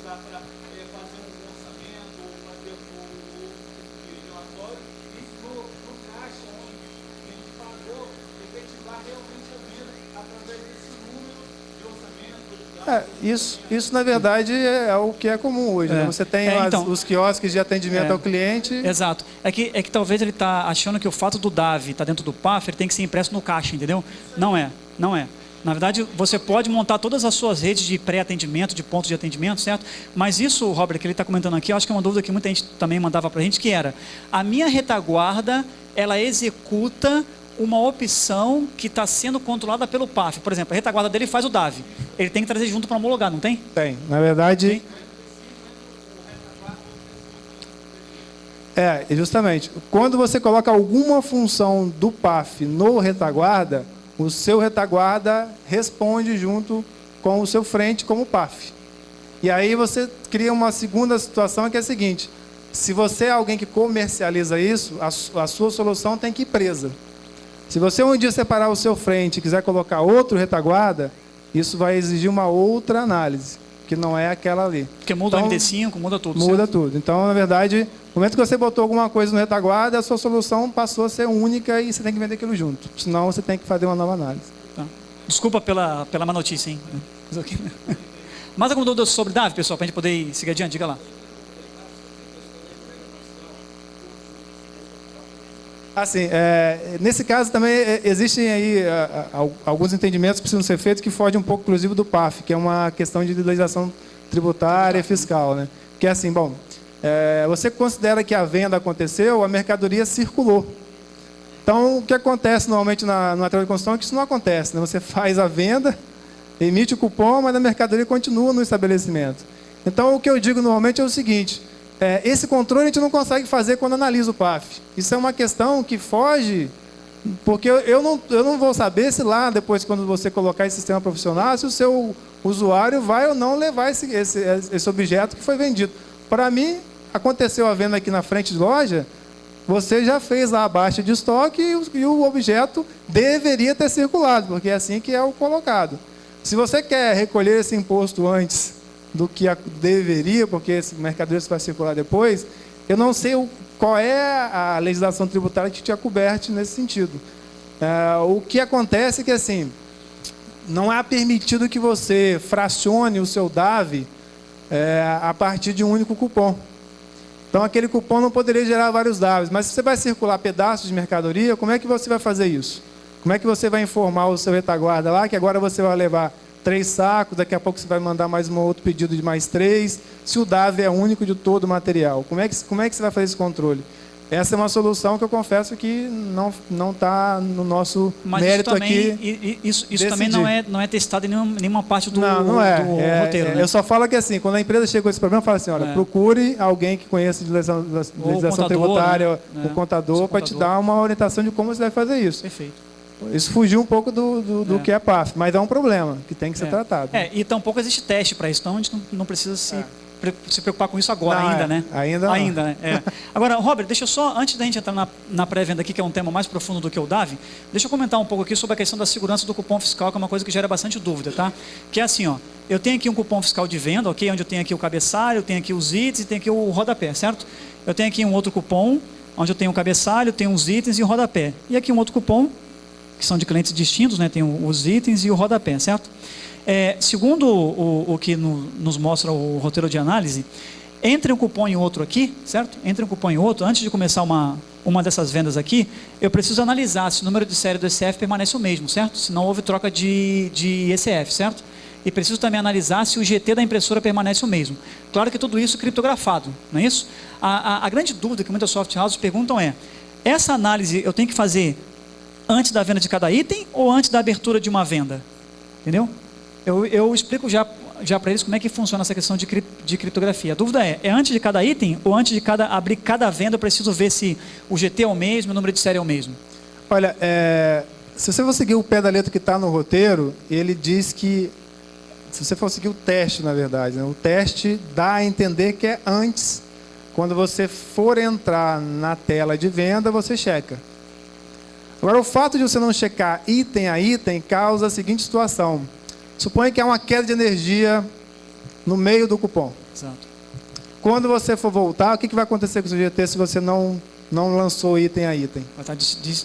usar para fazer um orçamento ou fazer um relatório, e no caixa onde a gente pagou, efetivar realmente a venda através desse número de orçamento, de dados. Isso, na verdade, é o que é comum hoje. Né? Você tem então, os quiosques de atendimento ao cliente. Exato. É que talvez ele está achando que o fato do DAV estar dentro do PAF, ele tem que ser impresso no caixa, entendeu? Não é. Na verdade, você pode montar todas as suas redes de pré-atendimento, de pontos de atendimento, certo? Mas isso, Robert, que ele está comentando aqui, eu acho que é uma dúvida que muita gente também mandava para a gente, que era: a minha retaguarda, ela executa uma opção que está sendo controlada pelo PAF. Por exemplo, a retaguarda dele faz o DAV. Ele tem que trazer junto para homologar, não tem? Tem. Na verdade... Tem. Justamente. Quando você coloca alguma função do PAF no retaguarda, o seu retaguarda responde junto com o seu frente como PAF. E aí você cria uma segunda situação, que é a seguinte: se você é alguém que comercializa isso, a sua solução tem que ir presa. Se você um dia separar o seu frente e quiser colocar outro retaguarda, isso vai exigir uma outra análise, que não é aquela ali. Porque muda então, o MD5, muda tudo. Muda tudo. Então, na verdade, no momento que você botou alguma coisa no retaguarda, a sua solução passou a ser única e você tem que vender aquilo junto. Senão, você tem que fazer uma nova análise. Tá. Desculpa pela má notícia, hein? Mais alguma dúvida sobre DAV, pessoal, para a gente poder seguir adiante? Diga lá. Assim, nesse caso também existem aí alguns entendimentos que precisam ser feitos que fogem um pouco, inclusive, do PAF, que é uma questão de legislação tributária e fiscal, né? Que é assim, bom, você considera que a venda aconteceu, a mercadoria circulou. Então, o que acontece normalmente na trade de construção é que isso não acontece, né? Você faz a venda, emite o cupom, mas a mercadoria continua no estabelecimento. Então, o que eu digo normalmente é o seguinte: esse controle a gente não consegue fazer quando analisa o PAF. Isso é uma questão que foge, porque eu não vou saber se lá, depois, quando você colocar esse sistema profissional, se o seu usuário vai ou não levar esse objeto que foi vendido. Para mim, aconteceu a venda aqui na frente de loja, você já fez lá a baixa de estoque e o objeto deveria ter circulado, porque é assim que é o colocado. Se você quer recolher esse imposto antes do que deveria, porque esse mercadoria vai circular depois, eu não sei qual é a legislação tributária que te acoberte nesse sentido. O que acontece é que, assim, não é permitido que você fracione o seu DAV a partir de um único cupom. Então, aquele cupom não poderia gerar vários DAVs. Mas se você vai circular pedaços de mercadoria, como é que você vai fazer isso? Como é que você vai informar o seu retaguarda lá, que agora você vai levar 3 sacos, daqui a pouco você vai mandar mais um outro pedido de mais 3, se o DAV é único de todo o material? Como é que você vai fazer esse controle? Essa é uma solução que eu confesso que não está no nosso mérito aqui. Isso também não é testado em nenhuma parte do roteiro. Né? Eu só falo que, assim, quando a empresa chega com esse problema, fala assim: olha, procure alguém que conheça de legislação tributária, né? O contador, para te dar uma orientação de como você deve fazer isso. Perfeito. Isso fugiu um pouco do que é PAF, mas é um problema que tem que ser tratado. E tampouco existe teste para isso, então a gente não precisa se preocupar com isso agora, né? Ainda né? Agora, Robert, deixa eu só, antes da gente entrar na pré-venda aqui, que é um tema mais profundo do que o DAV, deixa eu comentar um pouco aqui sobre a questão da segurança do cupom fiscal, que é uma coisa que gera bastante dúvida, tá? Que é assim, ó, eu tenho aqui um cupom fiscal de venda, ok? Onde eu tenho aqui o cabeçalho, eu tenho aqui os itens e tenho aqui o rodapé, certo? Eu tenho aqui um outro cupom, onde eu tenho o cabeçalho, tenho os itens e o rodapé. E aqui um outro cupom, que são de clientes distintos, né? Tem os itens e o rodapé, certo? Segundo o que nos mostra o roteiro de análise, entre um cupom e outro aqui, certo? Entre um cupom e outro, antes de começar uma dessas vendas aqui, eu preciso analisar se o número de série do ECF permanece o mesmo, certo? Se não houve troca de ECF, certo? E preciso também analisar se o GT da impressora permanece o mesmo. Claro que tudo isso criptografado, não é isso? A grande dúvida que muitas soft houses perguntam é: essa análise eu tenho que fazer antes da venda de cada item ou antes da abertura de uma venda? Entendeu? Eu explico já para eles como é que funciona essa questão de criptografia. A dúvida é antes de cada item ou antes de abrir cada venda eu preciso ver se o GT é o mesmo, o número de série é o mesmo? Olha, se você for seguir o pé da letra que está no roteiro, ele diz que, se você for seguir o teste, na verdade, né, o teste dá a entender que é antes. Quando você for entrar na tela de venda, você checa. Agora, o fato de você não checar item a item causa a seguinte situação: suponha que há uma queda de energia no meio do cupom. Exato. Quando você for voltar, o que vai acontecer com o seu GT se você não lançou item a item? Vai estar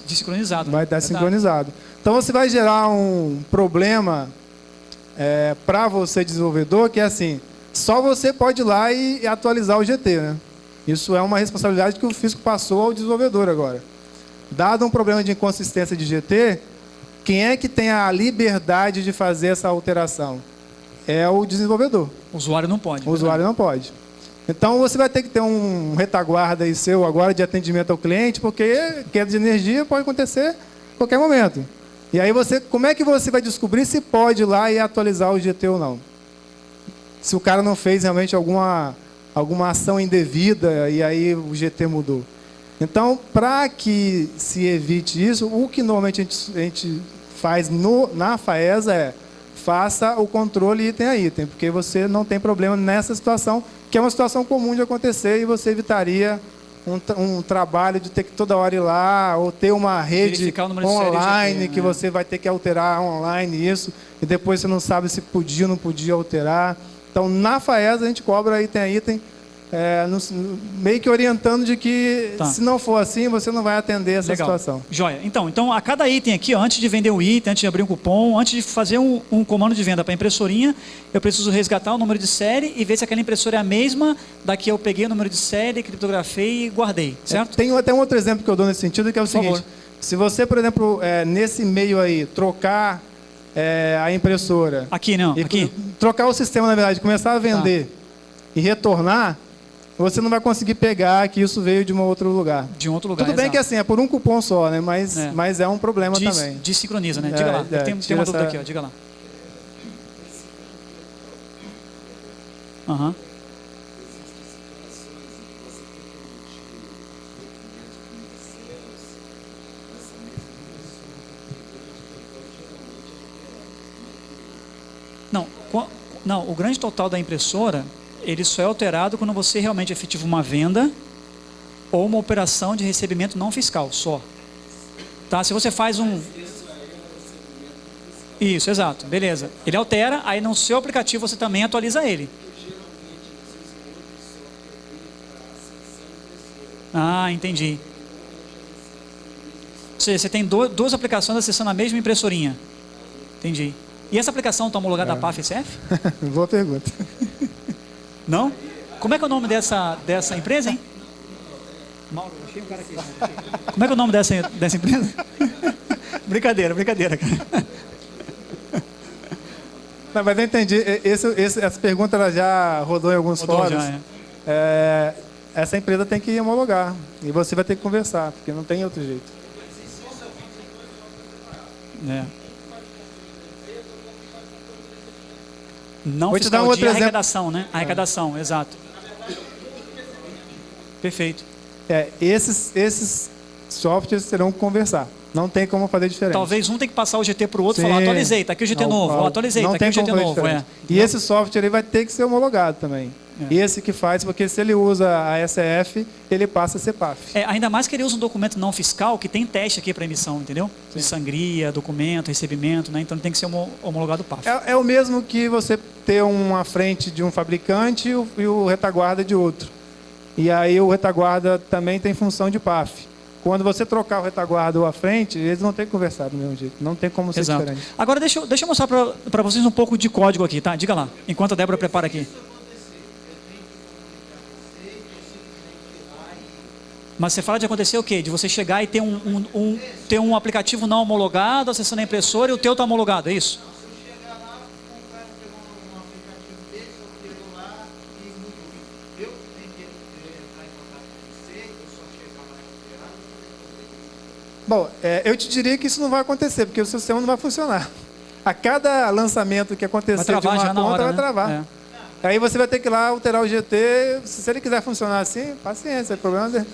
desincronizado. Vai estar sincronizado. Então você vai gerar um problema para você, desenvolvedor, que é assim, só você pode ir lá e atualizar o GT, né? Isso é uma responsabilidade que o físico passou ao desenvolvedor agora. Dado um problema de inconsistência de GT, quem é que tem a liberdade de fazer essa alteração? É o desenvolvedor. O usuário não pode. O usuário não pode. Então você vai ter que ter um retaguarda aí seu agora de atendimento ao cliente, porque queda de energia pode acontecer a qualquer momento. E aí como é que você vai descobrir se pode ir lá e atualizar o GT ou não? Se o cara não fez realmente alguma ação indevida e aí o GT mudou. Então, para que se evite isso, o que normalmente a gente faz na FAESA é faça o controle item a item, porque você não tem problema nessa situação, que é uma situação comum de acontecer e você evitaria um trabalho de ter que toda hora ir lá ou ter uma rede online que você vai ter que alterar online isso e depois você não sabe se podia ou não podia alterar. Então, na FAESA a gente cobra item a item, meio que orientando de que se não for assim, você não vai atender essa situação. Joia. Então, a cada item aqui, ó, antes de vender um item, antes de abrir um cupom, antes de fazer um comando de venda para a impressorinha, eu preciso resgatar o número de série e ver se aquela impressora é a mesma da que eu peguei o número de série, criptografei e guardei, certo? Tem até um outro exemplo que eu dou nesse sentido, que é o seguinte. Se você, por exemplo, nesse meio aí, trocar a impressora... Aqui, não. Aqui. Trocar o sistema, na verdade, começar a vender e retornar, você não vai conseguir pegar que isso veio de um outro lugar. De um outro lugar, Tudo bem que assim, é por um cupom só, né? Mas é um problema também. Desincroniza, né? Diga lá. Tem uma dúvida aqui, ó. Diga lá. Aham. Não, o grande total da impressora, ele só é alterado quando você realmente efetiva uma venda ou uma operação de recebimento não fiscal, só. Tá? Se você faz Isso, exato, beleza. Ele altera, aí no seu aplicativo você também atualiza ele. Ah, entendi. Ou seja, você tem duas aplicações acessando a mesma impressorinha. Entendi. E essa aplicação está homologada da PAF-SF? Boa pergunta. Não? Como é que é o nome dessa empresa, hein? Mauro, achei um cara aqui. Como é que é o nome dessa empresa? Brincadeira, cara. Não, mas eu entendi. Essa pergunta ela já rodou em alguns fóruns. Essa empresa tem que homologar. E você vai ter que conversar, porque não tem outro jeito. Não vou te dar um outro exemplo. Arrecadação, né? Arrecadação, exato. Perfeito. Esses softwares terão que conversar. Não tem como fazer diferente. Talvez um tem que passar o GT para o outro e falar, atualizei, está aqui o GT novo, atualizei, está aqui o GT novo. E esse software ele vai ter que ser homologado também. Esse que faz, porque se ele usa a SF, ele passa a ser PAF. Ainda mais que ele usa um documento não fiscal que tem teste aqui para emissão, entendeu? De sangria, documento, recebimento, né? Então ele tem que ser homologado PAF. É o mesmo que você ter uma frente de um fabricante e o retaguarda de outro. E aí o retaguarda também tem função de PAF. Quando você trocar o retaguarda ou a frente, eles vão ter que conversar do mesmo jeito. Não tem como ser diferente. Agora, deixa eu mostrar para vocês um pouco de código aqui, tá? Diga lá, enquanto a Débora prepara aqui. Mas você fala de acontecer o quê? De você chegar e ter ter um aplicativo não homologado, acessando a impressora e o teu está homologado, é isso? Bom, eu te diria que isso não vai acontecer, porque o seu sistema não vai funcionar. A cada lançamento que acontecer de uma conta, vai travar. Aí você vai ter que ir lá alterar o GT. Se ele quiser funcionar assim, paciência, é problema dele.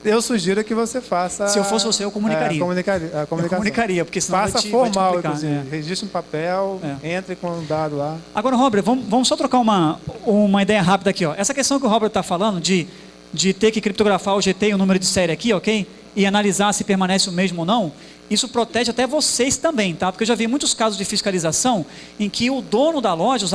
Eu sugiro que você faça... Se eu fosse você, eu comunicaria. Eu comunicaria, porque senão faça formal, vai te inclusive. Registre um papel, entre com um dado lá. Agora, Robert, vamos só trocar uma ideia rápida aqui. Ó. Essa questão que o Robert está falando de ter que criptografar o GT e o número de série aqui, ok? E analisar se permanece o mesmo ou não. isso protege até vocês também, tá? Porque eu já vi muitos casos de fiscalização em que o dono da loja usava